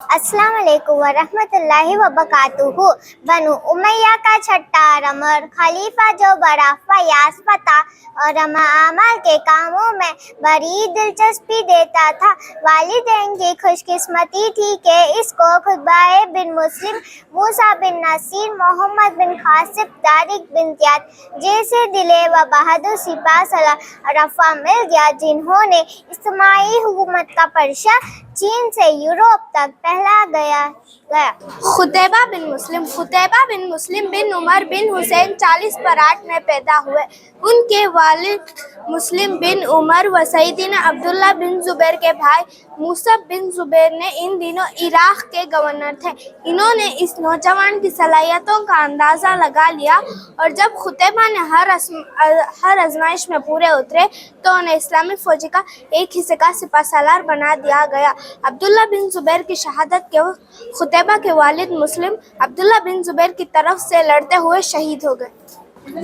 अस्सलाम वालेकुम वरहमतुल्लाहि वबरकातुहू। बनु उमैया का छठा अमर खलीफा जो बड़ा फयाज पता और अमाल के कामों में बड़ी दिलचस्पी देता था। वालिदैन की खुशकिस्मती थी कि इसको खुतबाए बिन मुस्लिम, मूसा बिन नसीर, मोहम्मद बिन खासिब, तारिक बिन जियाद जैसे दिले व बहादुर सिपाह सलार रफा मिल गया, जिन्होंने इस्लामी हुकूमत का परशा चीन से यूरोप तक फैला गया। खुतैबा बिन मुस्लिम बिन उमर बिन हुसैन 40 पर 8 में पैदा हुए। उनके वालिद मुस्लिम बिन उमर व सैयदना अब्दुल्ला बिन जुबैर के भाई मुसब बिन जुबैर ने इन दिनों इराक के गवर्नर थे। इन्होंने इस नौजवान की सलाहियतों का अंदाज़ा लगा लिया और जब खुतैबा ने हर आजमाइश में पूरे उतरे तो उन्हें इस्लामी फौज का एक हिस्से का सिपाहसालार बना दिया गया। अब्दुल्ला बिन जुबैर की शहादत के वक्त खुतैबा के वालिद मुस्लिम अब्दुल्ला बिन जुबैर की तरफ से लड़ते हुए शहीद हो गए।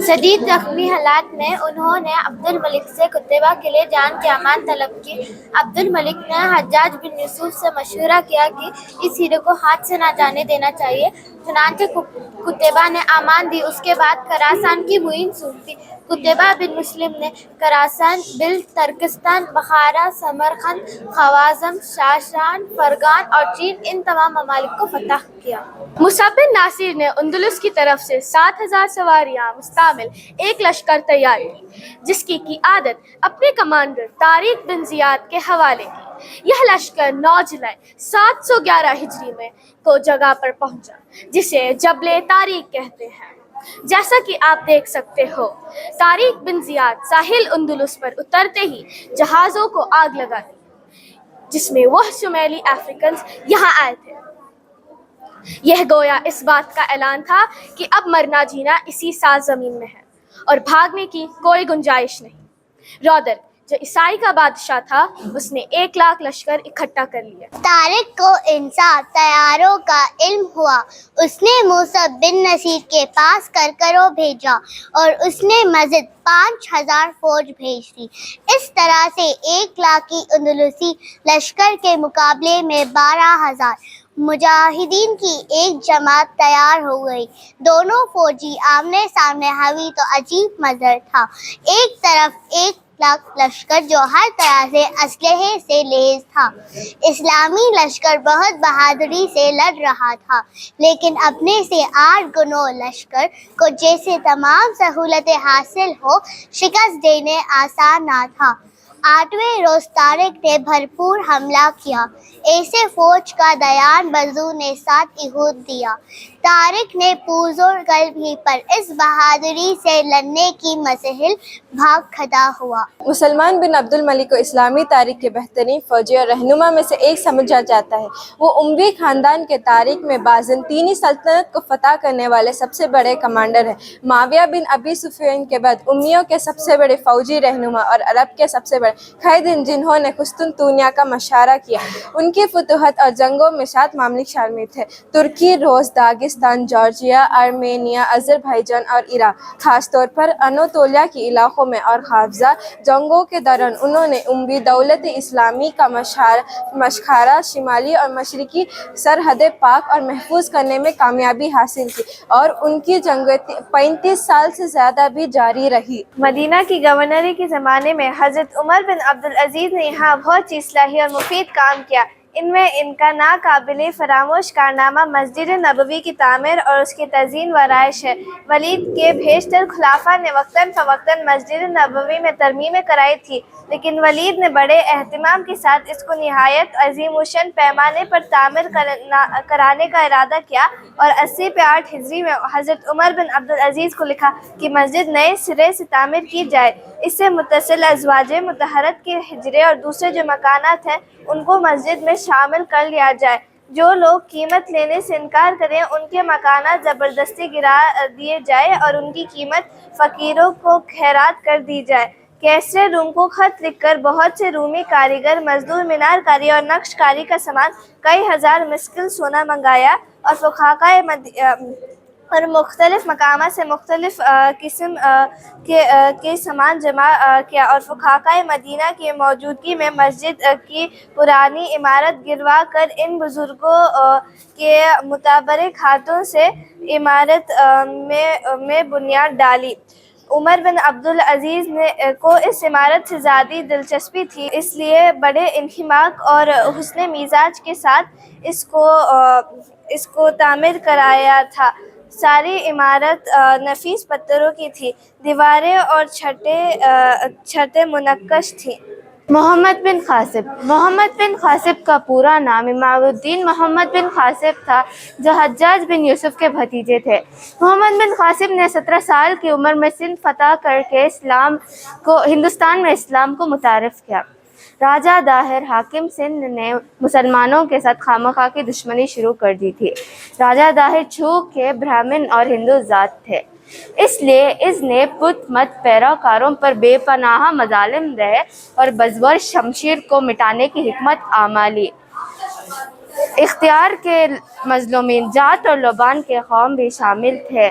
शदीद जख्मी हालात में उन्होंने अब्दुल मलिक से खुतैबा के लिए जान की अमान तलब की। अब्दुल मलिक ने हज्जाज बिन यूसुफ से मशवरा किया कि इस हीरे को हाथ से ना जाने देना चाहिए। चुनांचे खुतैबा ने अमान दी। उसके बाद खरासान की मुहिम शुरू की। खुतैबा बिन मुस्लिम ने खरासान, बिल, तर्किस्तान, बखारा, समरकंद, खवाज़म, शाशान, फरगान और चीन, इन तमाम ममालिक को फतह किया। मुसब बिन नासिर ने अंदलुस की तरफ से 7,000 सवारियां मुश्तमिल एक लश्कर तैयार की, जिसकी क़ियादत अपने कमांडर तारिक बिन जियाद के हवाले की। यह लश्कर 9 जुलाई 711 हिजरी में को जगह पर पहुंचा, जिसे जबले तारिक कहते हैं। जैसा कि आप देख सकते हो, तारिक बिन जियाद साहिल अंदलुस पर उतरते ही जहाज़ों को आग लगा दी, जिसमें वह शुमाली अफ्रीकन यहाँ आए थे। यह गोया इस बात का ऐलान था कि अब मरना जीना इसी सात ज़मीन में है और भागने की कोई गुंजाइश नहीं। रौदर, जो ईसाई का बादशाह था, उसने 1 लाख लश्कर इकट्ठा कर लिया। तारिक को इंसाफ तैयारों का इल्म हुआ। उसने मूसब बिन नसीर के पास करकरो भेजा और उसने मज़ीद 5,000 फौज भेज दी। इस तरह से 1 लाख की अंदलुसी लश्कर के मुकाबले में 12,000 मुजाहिदीन की एक जमात तैयार हो गई। दोनों फौजी आमने सामने हुई तो अजीब मंजर था। एक तरफ 1 लाख लश्कर जो हर तरह से असलहे से लैस था। इस्लामी लश्कर बहुत बहादुरी से लड़ रहा था, लेकिन अपने से 8 गुना लश्कर को जैसे तमाम सहूलतें हासिल हो, शिकस्त देने आसान ना था। 8वें रोज तारिक ने भरपूर हमला किया। ऐसे फौज का दयान बजू ने साथ इहूद दिया। तारिक ने पुरजोर कल्ब ही पर इस बहादुरी से लड़ने की मसहिल भाग खड़ा हुआ। मुसलमान बिन अब्दुल मलिक को इस्लामी तारीख के बेहतरीन फौजी और रहनुमा में से एक समझा जाता है। वो उमवी खानदान के तारीख में बाज़ंतीनी सल्तनत को फतह करने वाले सबसे बड़े कमांडर हैं। माविया बिन अबी सुफियान के बाद उम्मियों के सबसे बड़े फौजी रहनुमा और अरब के सबसे बड़े खैदिन, जिन्होंने कुस्तुनतुनिया का मशारा किया। उनकी फतूहत और जंगों में 7 मामलिक शामिल थे: तुर्की, रूस, दागिस्तान, जॉर्जिया, आर्मेनिया, अज़रबैजान और इराक। खासतौर पर अनातोलिया के इलाकों में और हाफ़ज़ा जंगों के दौरान उन्होंने उम्वी दौलत इस्लामी का मशखारा शिमाली और मशरकी सरहदें पाक और महफूज करने में कामयाबी हासिल की और उनकी जंग 35 साल से ज़्यादा भी जारी रही। मदीना की गवर्नरी के ज़माने में हज़रत उमर बिन अब्दुल अजीज़ ने यहाँ बहुत सी इस्लाही और मुफीद काम किया। इनमें इनका नाकाबिले फरामोश कारनामा मस्जिद नबवी की तामीर और उसकी तज़ीन व राइश है। वलीद के भेशतर खुलाफा ने वक्तन फ़वक्तन मस्जिद नबवी में तरमीमें कराई थी, लेकिन वलीद ने बड़े एहतिमाम के साथ इसको निहायत अज़ीमुश्शान पैमाने पर तामीर कराने का इरादा किया और 80 पे 8 हिजरी में हज़रत उमर बिन अब्दुल अजीज़ को लिखा कि मस्जिद नए सिरे से तामीर की जाए। इससे मुत्तसिल अज़वाजे मुतहरत के हिजरे और दूसरे जो मकानात हैं, उनको मस्जिद में शामिल कर लिया जाए। जो लोग कीमत लेने से इनकार करें, उनके मकानात ज़बरदस्ती गिरा दिए जाए और उनकी कीमत फ़कीरों को खैरात कर दी जाए। कैसरे रूम को खत लिखकर बहुत से रूमी कारीगर मजदूर मीनारकारी और नक्शकारी का सामान कई हज़ार मिस्किल सोना मंगाया और اور مختلف مقامات سے مختلف قسم کے سامان جمع کیا اور فقہائے مدینہ کی موجودگی میں مسجد کی پرانی عمارت گروا کر ان بزرگوں کے متبرک ہاتھوں سے عمارت میں بنیاد ڈالی۔ عمر بن عبدالعزیز کو اس عمارت سے زیادہ دلچسپی تھی، اس لیے بڑے انہماک اور حسن مزاج کے ساتھ اس کو تعمیر کرایا تھا۔ ساری عمارت نفیس پتھروں کی تھی، دیواریں اور چھتیں منقش تھیں۔ محمد بن قاسب کا پورا نام امام الدین محمد بن قاسب تھا، جو حجاج بن یوسف کے بھتیجے تھے۔ محمد بن قاسب نے 17 سال کی عمر میں سندھ فتح کر کے ہندوستان میں اسلام کو متعارف کیا۔ راجہ داہر حاکم سندھ نے مسلمانوں کے ساتھ خواہ کی دشمنی شروع کر دی تھی۔ راجہ داہر چونکہ برہمن اور ہندو ذات تھے، اس لیے اس نے بت مت پیروکاروں پر بے پناہ مظالم ڈھائے اور بزور شمشیر کو مٹانے کی حکمت عملی اختیار کے مظلومین جات اور لبان کے قوم بھی شامل تھے،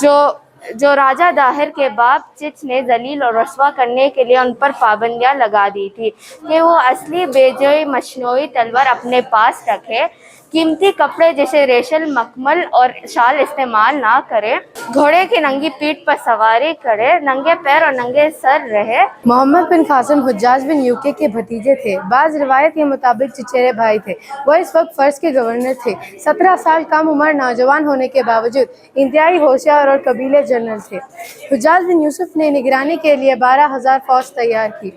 جو راجہ داہر کے باپ چچ نے ذلیل اور رسوا کرنے کے لیے ان پر پابندیاں لگا دی تھی کہ وہ اصلی بیجوئی مصنوعی تلوار اپنے پاس رکھے، قیمتی کپڑے جیسے ریشم مکمل اور شال استعمال نہ کرے، گھوڑے کی ننگی پیٹھ پر سواری کرے، ننگے پیر اور ننگے سر رہے۔ محمد بن قاسم حجاج بن یوکے کے بھتیجے تھے۔ بعض روایت کے مطابق چچیرے بھائی تھے۔ وہ اس وقت فرس کے گورنر تھے۔ 17 سال کم عمر نوجوان ہونے کے باوجود انتہائی ہوشیار اور قابل جنرل تھے۔ حجاج بن یوسف نے نگرانی کے لیے 12,000 فوج تیار کی۔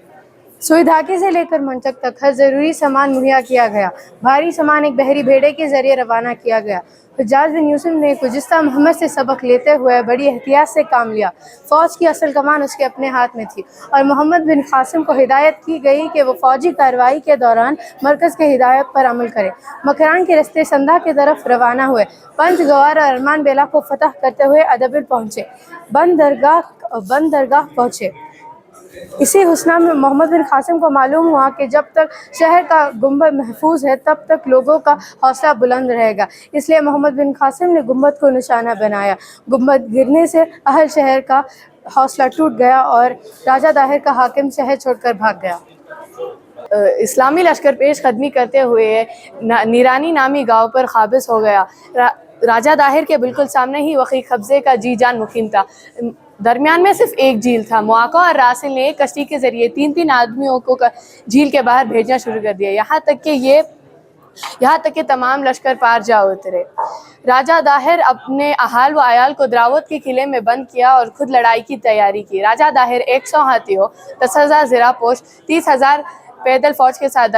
سوئی دھاگے سے لے کر منچک تک ہر ضروری سامان مہیا کیا گیا۔ بھاری سامان ایک بحری بھیڑے کے ذریعے روانہ کیا گیا۔ حجاج بن یوسف نے گزشتہ محمد سے سبق لیتے ہوئے بڑی احتیاط سے کام لیا۔ فوج کی اصل کمان اس کے اپنے ہاتھ میں تھی اور محمد بن قاسم کو ہدایت کی گئی کہ وہ فوجی کارروائی کے دوران مرکز کے ہدایت پر عمل کرے۔ مکران کے رستے سندھا کی طرف روانہ ہوئے۔ پنج گوار اور ارمان بیلا کو فتح کرتے ہوئے ادبل پہنچے، بند درگاہ پہنچے۔ اسی حسنہ میں محمد بن قاسم کو معلوم ہوا کہ جب تک شہر کا گنبد محفوظ ہے تب تک لوگوں کا حوصلہ بلند رہے گا، اس لیے محمد بن قاسم نے گنبد کو نشانہ بنایا۔ گنبد گرنے سے اہل شہر کا حوصلہ ٹوٹ گیا اور راجہ داہر کا حاکم شہر چھوڑ کر بھاگ گیا۔ اسلامی لشکر پیش قدمی کرتے ہوئے نیرانی نامی گاؤں پر قابض ہو گیا۔ راجہ داہر کے بالکل سامنے ہی وقی قبضے کا جی جان مقیم تھا۔ درمیان میں صرف ایک جھیل تھا۔ مواقع اور راسل نے ایک کشتی کے ذریعے 3 آدمیوں کو جھیل کے باہر بھیجنا شروع کر دیا، یہاں تک کہ تمام لشکر پار جا اترے۔ راجہ داہر اپنے اہال و عیال کو دراوت کے قلعے میں بند کیا اور خود لڑائی کی تیاری کی۔ راجہ داہر 100 ہاتھیوں، 10,000 زرہ پوش، 30,000 پیدل فوج کے ساتھ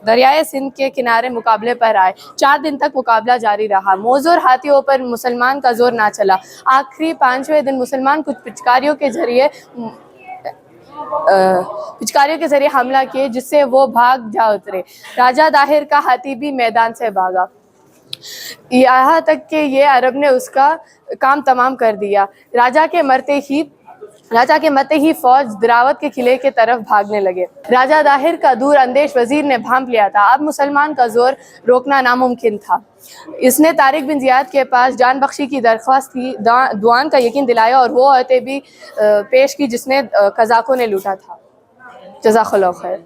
دریائے سندھ کے کنارے مقابلے پر آئے۔ 4 دن تک مقابلہ جاری رہا۔ موزور ہاتھیوں پر مسلمان کا زور نہ چلا۔ آخری 5ویں دن مسلمان کچھ پچکاریوں کے ذریعے حملہ کیے، جس سے وہ بھاگ جا اترے۔ راجہ داہر کا ہاتھی بھی میدان سے بھاگا، یہاں تک کہ یہ عرب نے اس کا کام تمام کر دیا۔ راجہ کے مرتے ہی فوج دراوت کے قلعے کی طرف بھاگنے لگے۔ راجہ داہر کا دور اندیش وزیر نے بھانپ لیا تھا، اب مسلمان کا زور روکنا ناممکن تھا۔ اس نے طارق بن زیاد کے پاس جان بخشی کی درخواست کی، دعان کا یقین دلایا اور وہ عہدے بھی پیش کی جس نے قزاقوں نے لوٹا تھا۔ جزاک اللہ خیر۔